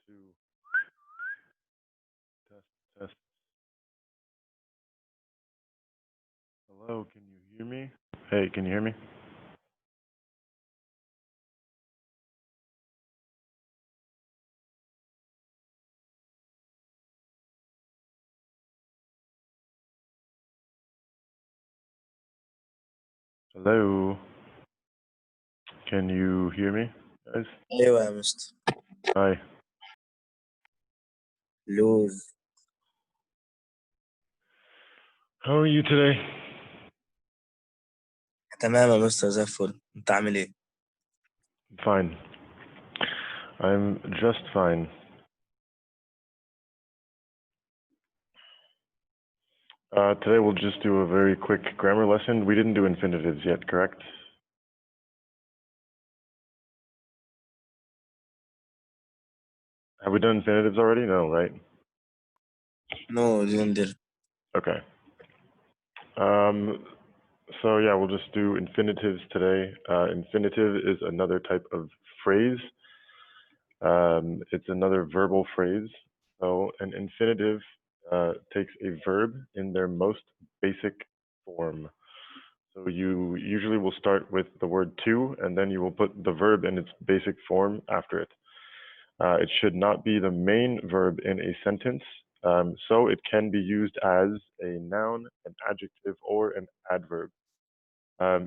two, test, test. Hello, can you hear me? Hey, can you hear me? Hello, can you hear me, guys? ايوه يا مستر. Hi. لوز. How are you today? تمام يا مستر زي الفل، انت عامل ايه؟ Fine. I'm just fine. Today we'll just do a very quick grammar lesson. We didn't do infinitives yet, correct? Have we done infinitives already? No, right? نو ديندر. Okay. So yeah, we'll just do infinitives today. Infinitive is another type of phrase. It's another verbal phrase. So an infinitive takes a verb in their most basic form. So you usually will start with the word to, and then you will put the verb in its basic form after it. It should not be the main verb in a sentence, so it can be used as a noun, an adjective, or an adverb.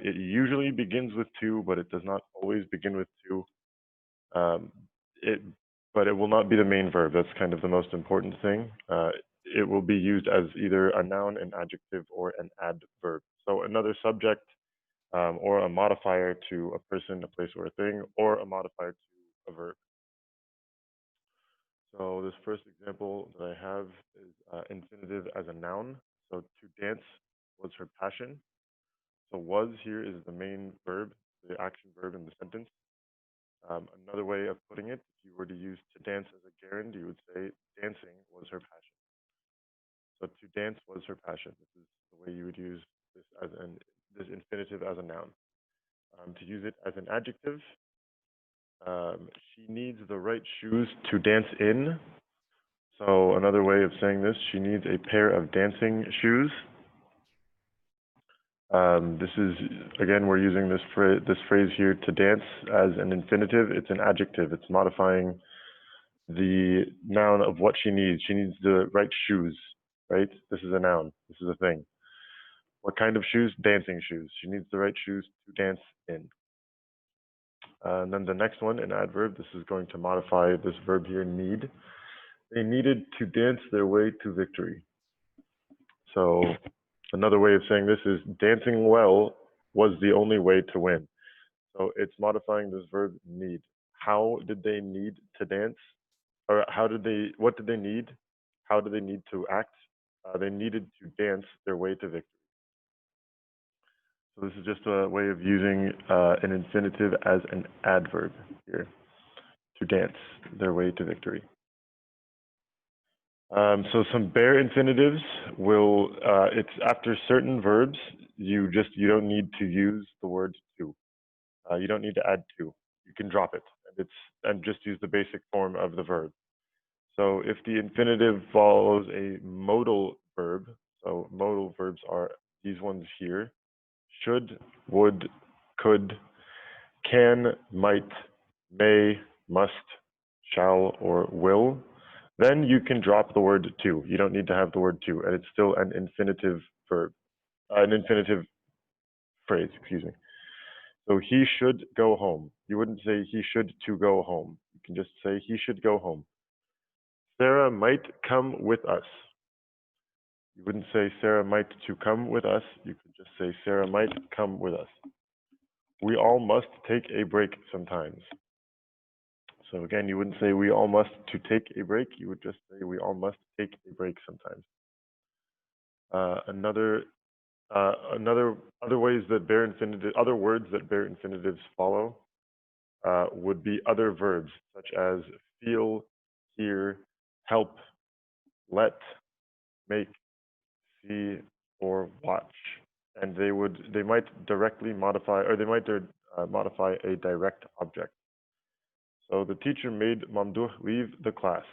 It usually begins with to, but it does not always begin with to. Um, it, but it will not be the main verb. That's kind of the most important thing. It will be used as either a noun, an adjective, or an adverb. So another subject or a modifier to a person, a place, or a thing, or a modifier to a verb. So this first example that I have is infinitive as a noun. So to dance was her passion. So was here is the main verb, the action verb in the sentence. Another way of putting it, if you were to use to dance as a gerund, you would say dancing was her passion. So to dance was her passion. This is the way you would use this as this infinitive as a noun. To use it as an adjective, she needs the right shoes to dance in. So another way of saying this, she needs a pair of dancing shoes. This is, again, we're using this phrase here, to dance, as an infinitive. It's an adjective. It's modifying the noun of what she needs. She needs the right shoes, right? This is a noun. This is a thing. What kind of shoes? Dancing shoes. She needs the right shoes to dance in. And then the next one, an adverb. This is going to modify this verb here, need. They needed to dance their way to victory. So another way of saying this is dancing well was the only way to win. So it's modifying this verb need. How did they need to dance? Or what did they need? How do they need to act? They needed to dance their way to victory. So this is just a way of using an infinitive as an adverb here, to dance their way to victory. So some bare infinitives will, it's after certain verbs, you don't need to use the word to. You don't need to add to. You can drop it, and just use the basic form of the verb. So if the infinitive follows a modal verb, so modal verbs are these ones here: should, would, could, can, might, may, must, shall, or will, then you can drop the word to. You don't need to have the word to, and it's still an infinitive verb, an infinitive phrase, excuse me. So he should go home. You wouldn't say he should to go home. You can just say he should go home. Sarah might come with us. You wouldn't say Sarah might to come with us. You could just say Sarah might come with us. We all must take a break sometimes. So again, you wouldn't say we all must to take a break. You would just say we all must take a break sometimes. Other ways that bare infinitive, other words that bare infinitives follow would be other verbs such as feel, hear, help, let, make, see, or watch, and they might directly modify, or they might modify a direct object. So the teacher made Mamduh leave the class.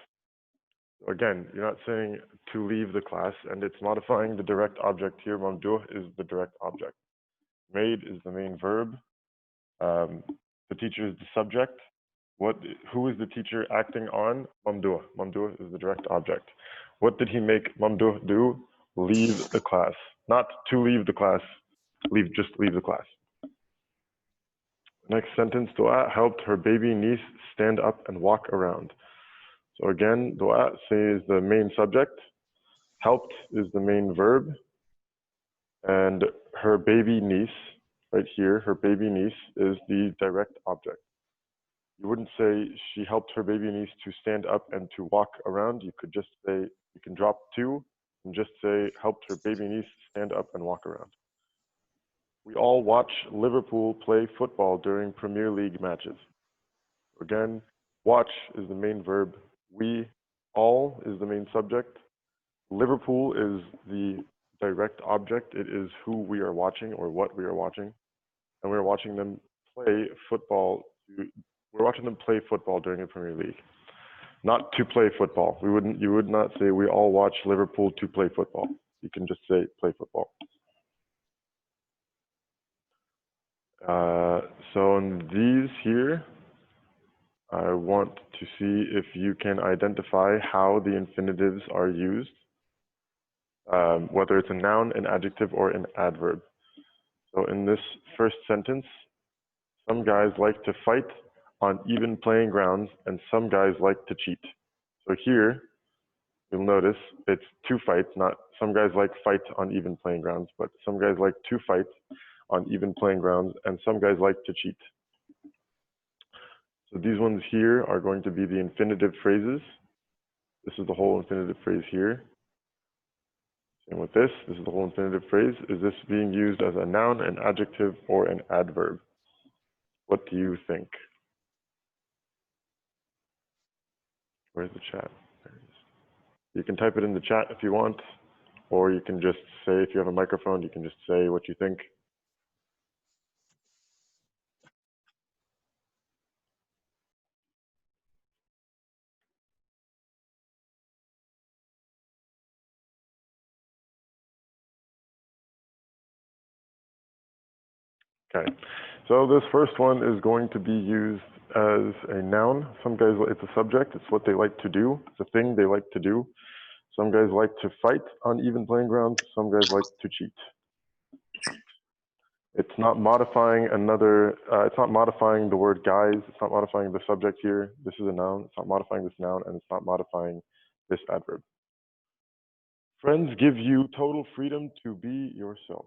So again, you're not saying to leave the class, and it's modifying the direct object here. Mamduh is the direct object. Made is the main verb. The teacher is the subject. Who is the teacher acting on? Mamduh. Mamduh is the direct object. What did he make Mamduh do? Leave the class. Not to leave the class. Just leave the class. Next sentence, Dua helped her baby niece stand up and walk around. So again, Dua is the main subject. Helped is the main verb. And her baby niece, right here, her baby niece is the direct object. You wouldn't say she helped her baby niece to stand up and to walk around. You could just say, you can drop to and just say, helped her baby niece stand up and walk around. We all watch Liverpool play football during Premier League matches. Again, watch is the main verb. We all is the main subject. Liverpool is the direct object. It is who we are watching or what we are watching. And we're watching them play football. We're watching them play football during the Premier League. Not to play football. You would not say we all watch Liverpool to play football. You can just say play football. So in these here, I want to see if you can identify how the infinitives are used, whether it's a noun, an adjective, or an adverb. So in this first sentence, some guys like to fight on even playing grounds, and some guys like to cheat. So here, you'll notice it's two fights, not some guys like fight on even playing grounds, but some guys like to fight on even playing grounds, and some guys like to cheat. So these ones here are going to be the infinitive phrases. This is the whole infinitive phrase here. Same with this. This is the whole infinitive phrase. Is this being used as a noun, an adjective, or an adverb? What do you think? Where's the chat? There it is. You can type it in the chat if you want, or you can just say, if you have a microphone, you can just say what you think. Okay, so this first one is going to be used as a noun. Some guys, it's a subject, it's what they like to do, it's a thing they like to do. Some guys like to fight on even playing grounds, some guys like to cheat. It's not modifying it's not modifying the word guys, it's not modifying the subject here. This is a noun, it's not modifying this noun, and it's not modifying this adverb. Friends give you total freedom to be yourself.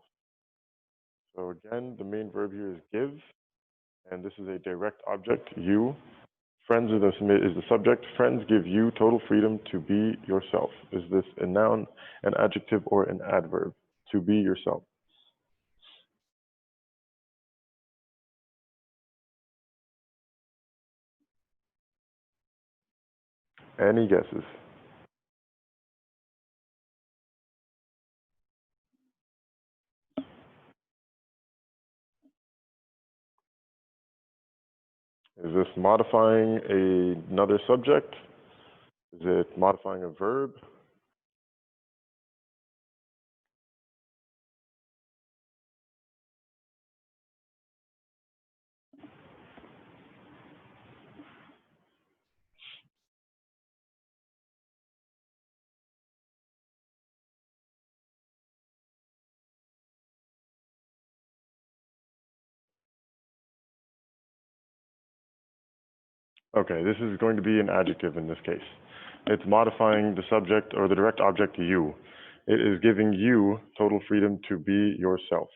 So again, the main verb here is give, and this is a direct object, you. Friends is the subject. Friends give you total freedom to be yourself. Is this a noun, an adjective, or an adverb? To be yourself. Any guesses? Is this modifying another subject? Is it modifying a verb? Okay, this is going to be an adjective in this case. It's modifying the subject or the direct object you. It is giving you total freedom to be yourself.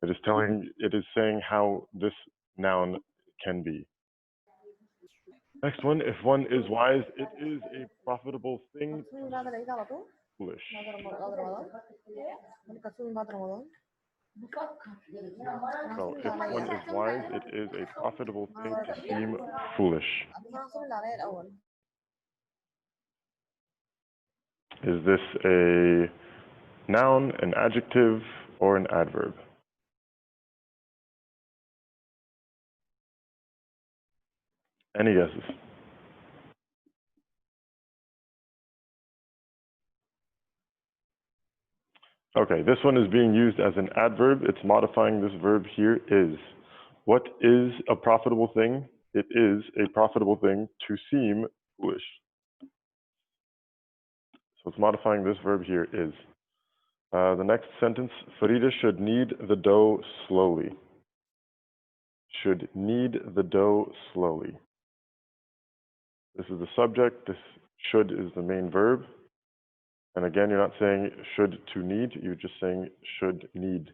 It is saying how this noun can be. Next one, if one is wise, it is a profitable thing. Foolish. So if one is wise, it is a profitable thing to seem foolish. Is this a noun, an adjective, or an adverb? Any guesses? Okay, this one is being used as an adverb. It's modifying this verb here is. What is a profitable thing? It is a profitable thing to seem foolish. So it's modifying this verb here is. The next sentence, Farida should knead the dough slowly. Should knead the dough slowly. This is the subject. This should is the main verb. And again, you're not saying should to knead. You're just saying should knead.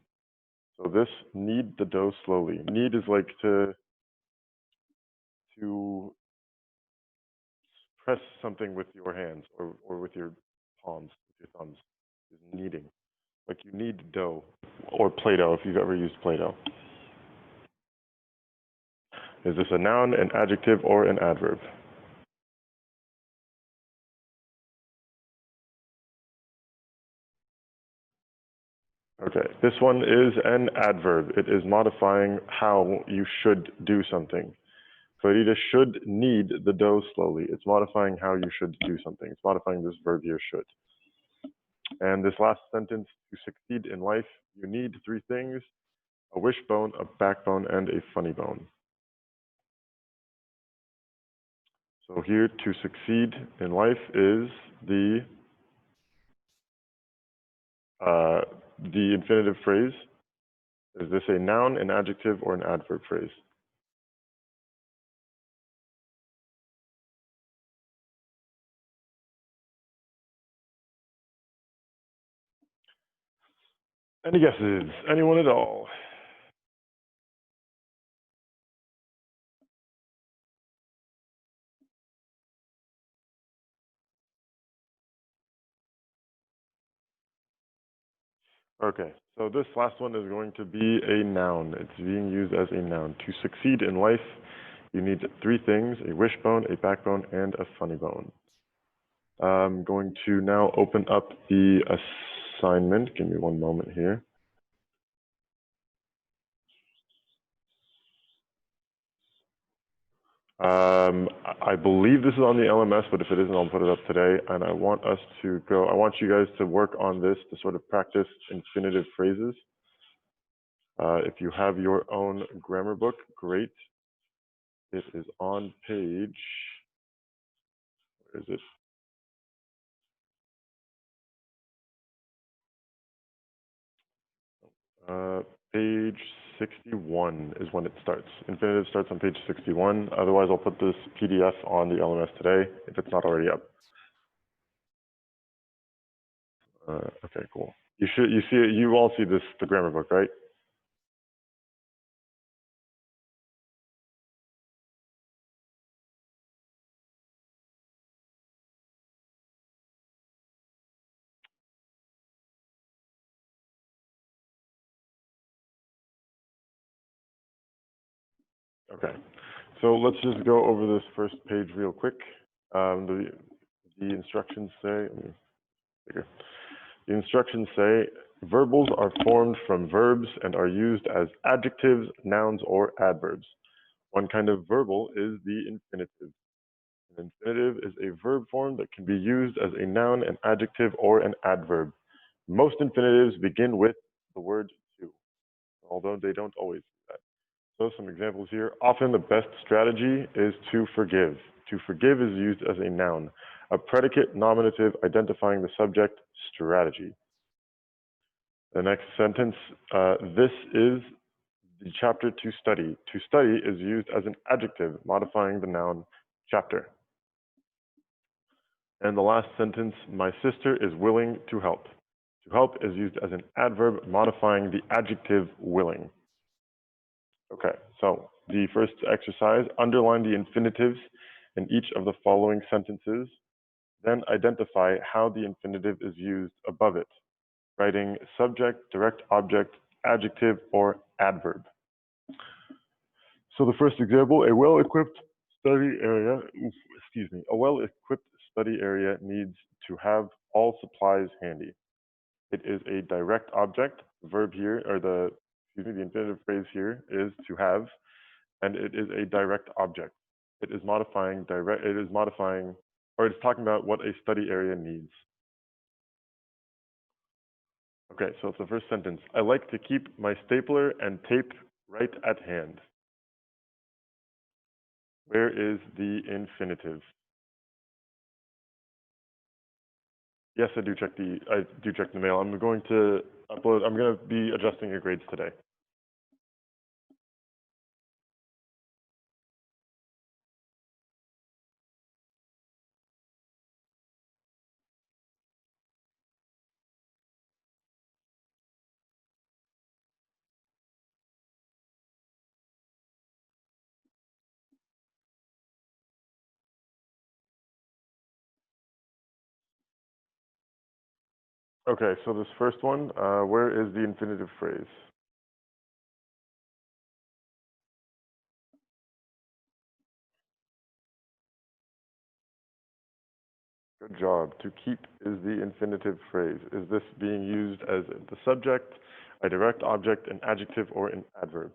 So this knead the dough slowly. Knead is like to press something with your hands or with your palms, with your thumbs. Is kneading. Like you knead dough or Play-Doh if you've ever used Play-Doh. Is this a noun, an adjective, or an adverb? Okay, this one is an adverb. It is modifying how you should do something. Farida should knead the dough slowly. It's modifying how you should do something. It's modifying this verb here, should. And this last sentence, to succeed in life, you need three things: a wishbone, a backbone, and a funny bone. So here, to succeed in life is the infinitive phrase. Is this a noun, an adjective, or an adverb phrase? Any guesses? Anyone at all? Okay, so this last one is going to be a noun. It's being used as a noun. To succeed in life, you need three things: a wishbone, a backbone, and a funny bone. I'm going to now open up the assignment. Give me one moment here. I believe this is on the LMS, but if it isn't, I'll put it up today. And I want you guys to work on this to sort of practice infinitive phrases. If you have your own grammar book, great. It is on page, where is it? Page 61 is when it starts. Infinitive starts on page 61. Otherwise, I'll put this PDF on the LMS today if it's not already up. Okay, cool. You all see this, the grammar book, right? Okay. So let's just go over this first page real quick. The instructions say, let me figure. The instructions say verbals are formed from verbs and are used as adjectives, nouns, or adverbs. One kind of verbal is the infinitive. An infinitive is a verb form that can be used as a noun, an adjective, or an adverb. Most infinitives begin with the word to, although they don't always do that. So some examples here. Often the best strategy is to forgive. To forgive is used as a noun, a predicate nominative identifying the subject, strategy. The next sentence, this is the chapter to study. To study is used as an adjective modifying the noun chapter. And the last sentence, my sister is willing to help. To help is used as an adverb modifying the adjective willing. Okay, so the first exercise, underline the infinitives in each of the following sentences, then identify how the infinitive is used above it, writing subject, direct object, adjective, or adverb. So the first example, a well-equipped study area, a well-equipped study area needs to have all supplies handy. It is a direct object. The verb here, or the infinitive phrase here is to have, and it is a direct object. It is modifying or it's talking about what a study area needs. Okay, so it's the first sentence. I like to keep my stapler and tape right at hand. Where is the infinitive? Yes, I do check the mail. I'm going to be adjusting your grades today. Okay, so this first one, where is the infinitive phrase? Good job. To keep is the infinitive phrase. Is this being used as the subject, a direct object, an adjective, or an adverb?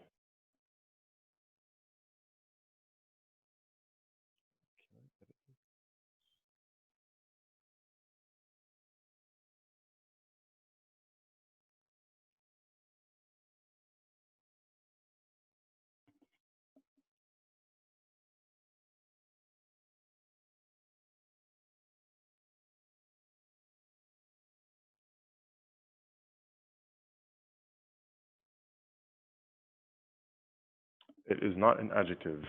It is not an adjective.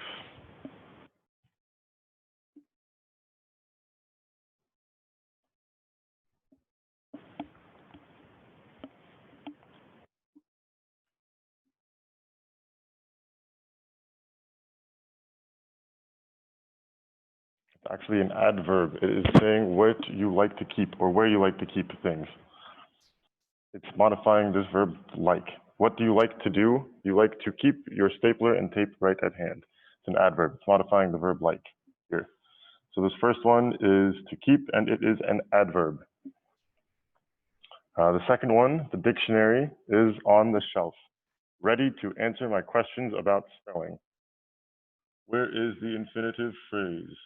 It's actually an adverb. It is saying what you like to keep or where you like to keep things. It's modifying this verb like. What do you like to do? You like to keep your stapler and tape right at hand. It's an adverb. It's modifying the verb like here. So this first one is to keep, and it is an adverb. The second one, the dictionary, is on the shelf, ready to answer my questions about spelling. Where is the infinitive phrase?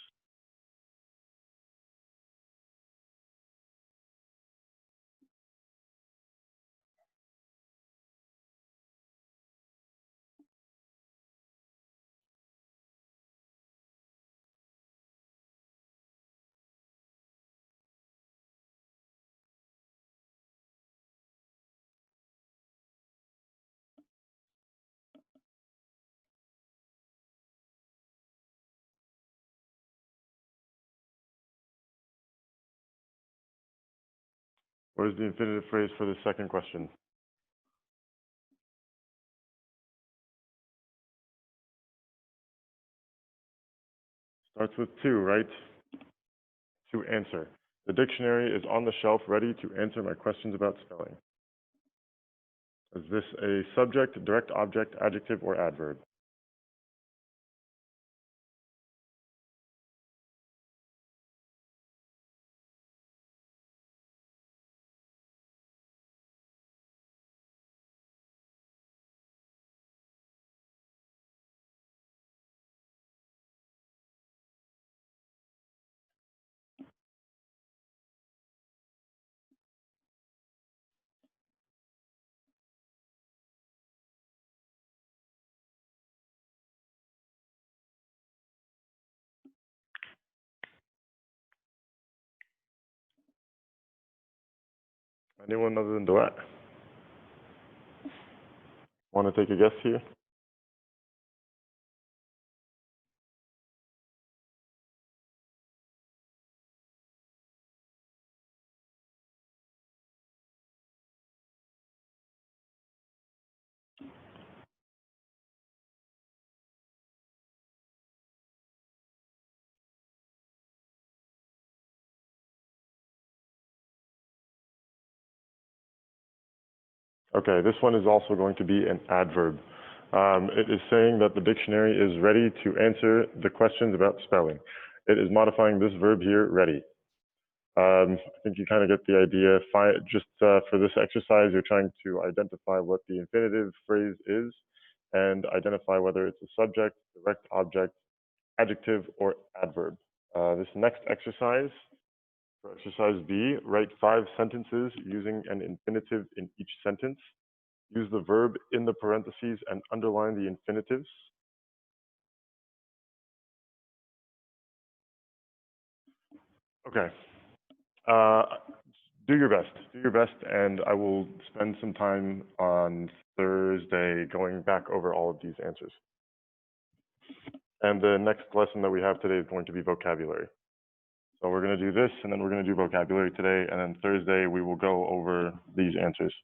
Where's the infinitive phrase for the second question? Starts with to, right? To answer. The dictionary is on the shelf ready to answer my questions about spelling. Is this a subject, direct object, adjective, or adverb? Anyone other than Duet? Want to take a guess here? Okay, this one is also going to be an adverb. It is saying that the dictionary is ready to answer the questions about spelling. It is modifying this verb here, ready. I think you kind of get the idea. For this exercise, you're trying to identify what the infinitive phrase is and identify whether it's a subject, direct object, adjective, or adverb. This next exercise, for exercise B, write 5 sentences using an infinitive in each sentence. Use the verb in the parentheses and underline the infinitives. Okay. Do your best. Do your best, and I will spend some time on Thursday going back over all of these answers. And the next lesson that we have today is going to be vocabulary. So we're going to do this, and then we're going to do vocabulary today, and then Thursday we will go over these answers.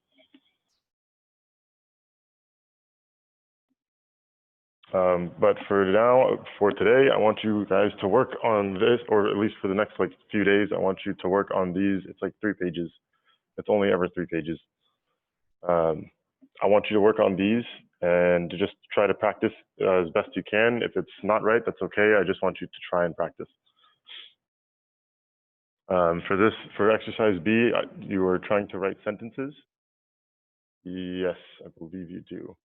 But for now, for today, I want you guys to work on this, or at least for the next few days, I want you to work on these. It's like 3 pages. It's only ever 3 pages. I want you to work on these and to just try to practice as best you can. If it's not right, that's okay. I just want you to try and practice. For exercise B, you are trying to write sentences. Yes, I believe you do.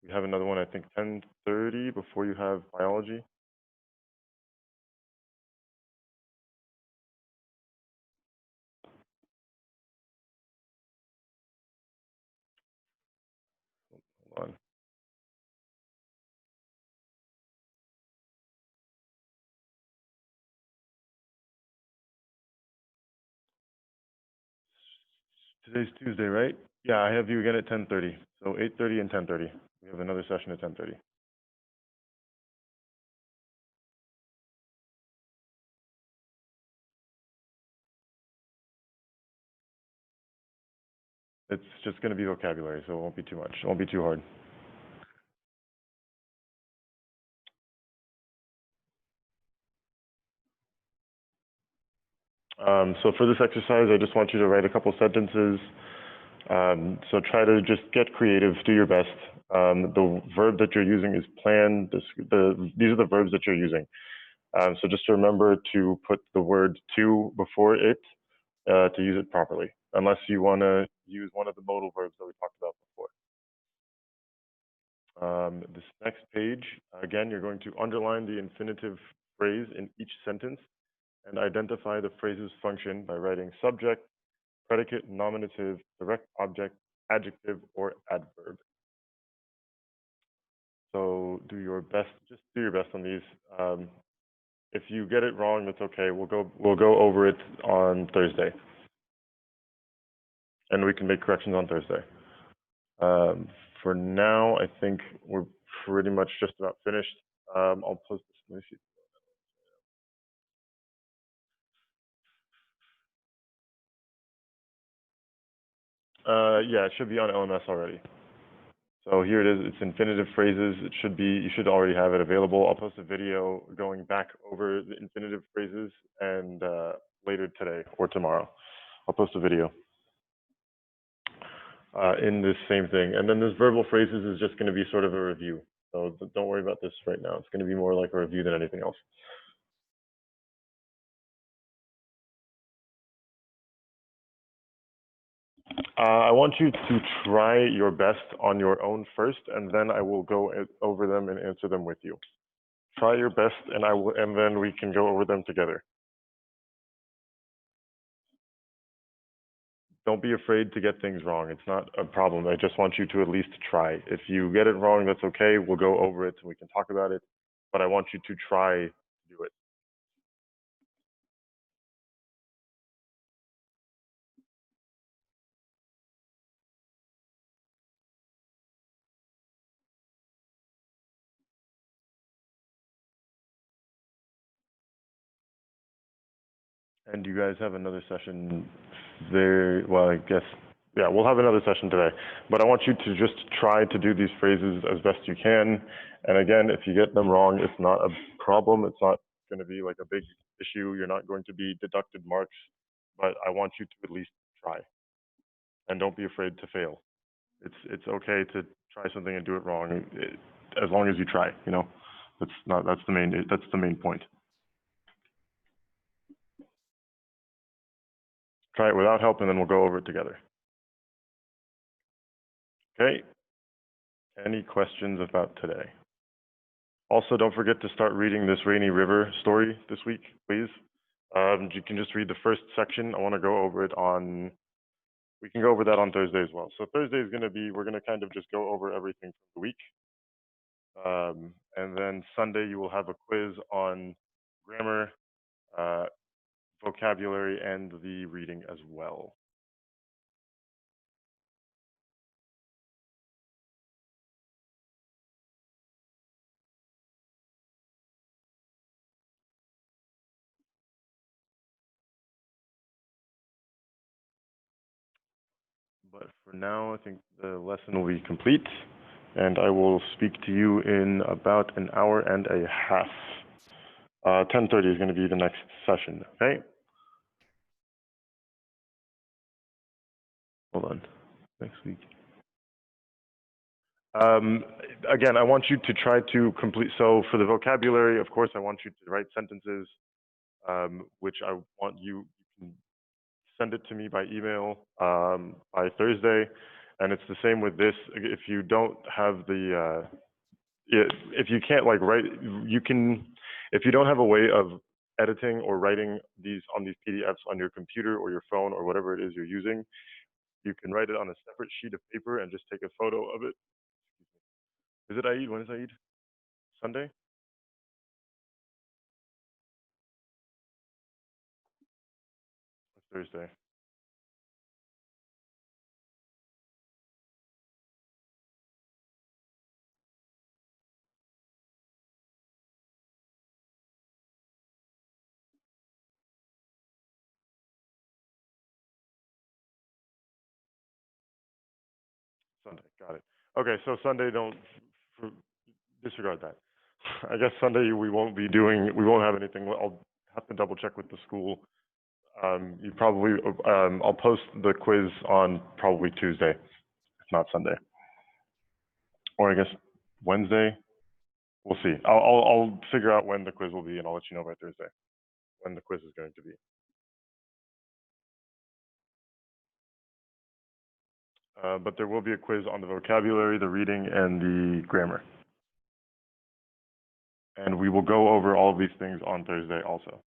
We have another one, I think 10:30 before you have biology. Hold on. Today's Tuesday, right? Yeah, I have you again at 10:30. So 8:30 and 10:30. We have another session at 10:30. It's just going to be vocabulary, so it won't be too much. It won't be too hard. So for this exercise, I just want you to write a couple sentences. So try to just get creative, do your best. The verb that you're using is plan. These are the verbs that you're using. So just remember to put the word to before it to use it properly, unless you want to use one of the modal verbs that we talked about before. This next page, again, you're going to underline the infinitive phrase in each sentence and identify the phrase's function by writing subject, predicate, nominative, direct object, adjective, or adverb. So do your best, just do your best on these. If you get it wrong, that's okay. We'll go over it on Thursday, and we can make corrections on Thursday. For now, I think we're pretty much just about finished. I'll post this. Let me see. Yeah, it should be on LMS already. So here it is. It's infinitive phrases. You should already have it available. I'll post a video going back over the infinitive phrases and later today or tomorrow. I'll post a video in this same thing. And then this verbal phrases is just going to be sort of a review. So don't worry about this right now. It's going to be more like a review than anything else. I want you to try your best on your own first, and then I will go over them and answer them with you. Try your best, and then we can go over them together. Don't be afraid to get things wrong. It's not a problem. I just want you to at least try. If you get it wrong, that's okay. We'll go over it and we can talk about it. But I want you to try to do it. And you guys have another session there. Well, I guess, yeah, we'll have another session today. But I want you to just try to do these phrases as best you can. And again, if you get them wrong, it's not a problem. It's not going to be like a big issue. You're not going to be deducted marks. But I want you to at least try. And don't be afraid to fail. It's okay to try something and do it wrong, as long as you try. You know, that's the main point. Try it without help, and then we'll go over it together. Okay. Any questions about today? Also, don't forget to start reading this Rainy River story this week, please. You can just read the first section. I want to go over it on, we can go over that on Thursday as well. So Thursday is going to be, we're going to kind of just go over everything from the week. And then Sunday, you will have a quiz on grammar, vocabulary, and the reading as well. But for now, I think the lesson will be complete, and I will speak to you in about an hour and a half. 10:30 is going to be the next session, okay? Hold on. Next week. Again, I want you to try to complete, so for the vocabulary, of course, I want you to write sentences, which I want you can send it to me by email by Thursday. And it's the same with this. If you don't have the, if you can't like write, you can, if you don't have a way of editing or writing these on these PDFs on your computer or your phone or whatever it is you're using, you can write it on a separate sheet of paper and just take a photo of it. Is it Eid? When is Eid? Sunday? Or Thursday? Sunday. Got it. Okay, so Sunday, don't disregard that. I guess Sunday we won't be doing, we won't have anything. I'll have to double check with the school. You probably, I'll post the quiz on probably Tuesday, if not Sunday, or I guess Wednesday. We'll see. I'll figure out when the quiz will be, and I'll let you know by Thursday when the quiz is going to be. But there will be a quiz on the vocabulary, the reading, and the grammar. And we will go over all of these things on Thursday also.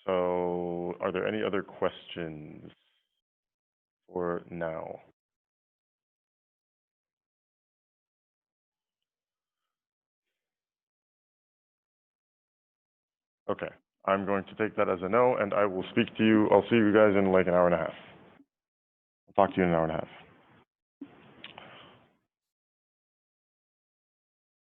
So, are there any other questions for now? Okay, I'm going to take that as a no, and I will speak to you. I'll see you guys in like an hour and a half. I'll talk to you in an hour and a half.